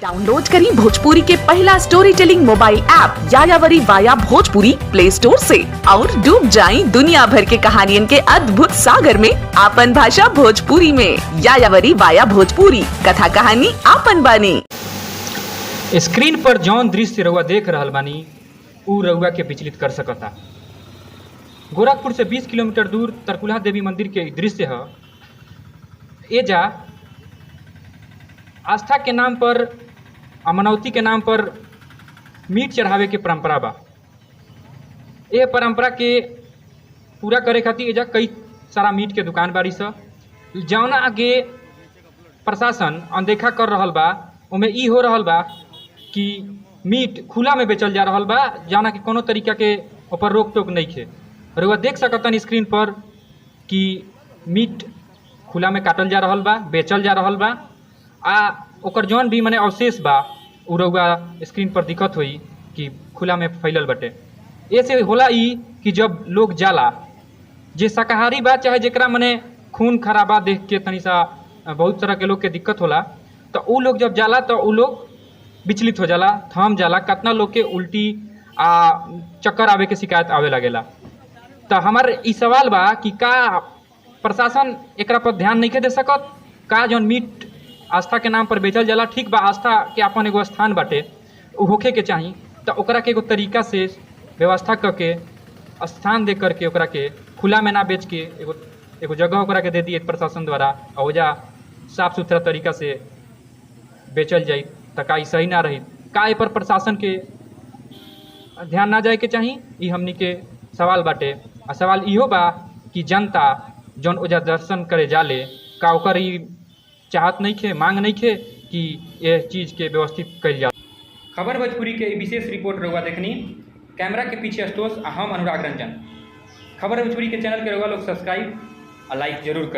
Download करें भोजपुरी के पहला स्टोरी टेलिंग मोबाइल ऐप यायावरी वाया भोजपुरी प्ले स्टोर से और डूब जाएं दुनिया भर के कहानियन के अद्भुत सागर में आपन भाषा भोजपुरी में। यायावरी वाया भोजपुरी, कथा कहानी आपन बानी। स्क्रीन पर जौन दृश्य रउआ देख रहल बानी उ रउआ के विचलित कर सकता। गोरखपुर से 20 किलोमीटर दूर तरकुलहा देवी मंदिर के दृश्य है। एजा आस्था के नाम पर, अमनौती के नाम पर मीट चढ़ावे के परंपरा बा। ये परंपरा के पूरा करे खातिर एजा कई सारा मीट के दुकान बारी स, जौना आगे प्रशासन अनदेखा कर रहल बा। उमें ई हो रहल बा कि मीट खुला में बेचल जा रहल बा, जौना कि कोनो तरीका के ऊपर रोक टोक नहीं खे। रउआ देख सकतन स्क्रीन पर कि मीट खुला में काटल जा रहल बा, बेचल जा रहल बा। आ ओकर जौन भी मने अवशेष बा उ रउआ स्क्रीन पर दिखत होई कि खुला में फैलल बटे। ऐसे होला ई कि जब लोग जाला, जे शाकाहारी बा चाहे जेकरा मने खून खराबा देख के तनी सा बहुत तरह के लोग के दिक्कत होला, तो उ लोग जब जाला तो उ लोग विचलित हो जाला, थम जाला। कितना लोग के उल्टी आ चक्कर आवे के शिकायत आवे लगेला। तो हमार ई सवाल बा कि का प्रशासन एकरा पर ध्यान नहीं दे सकत? का जौन मीट आस्था के नाम पर बेचल जाला, ठीक बा, आस्था के अपन एगो स्थान बाटे, उ होखे के चाही। तो ओकरा के एगो तरीका से व्यवस्था करके स्थान दे करके ओकरा के खुला में ना बेच के एगो जगह ओकरा के दे दिए प्रशासन द्वारा, और ओजा साफ सुथरा तरीका से बेचल जाई, तो का ई सही ना रही? का ए पर प्रशासन के ध्यान ना जाए के चाही? ई हमनी के सवाल बाटे। आ सवाल इहो बा कि जनता जौन ओजा दर्शन करे जाले, का ओकर ई चाहत नहीं खे, मांग नहीं खे कि यह चीज़ के व्यवस्थित कल जाए। खबर भोजपुरी के विशेष रिपोर्ट रउआ देखनी। कैमरा के पीछे स्टोस हम अनुराग रंजन। खबर भोजपुरी के चैनल के रउआ लोग सब्सक्राइब और लाइक जरूर कर।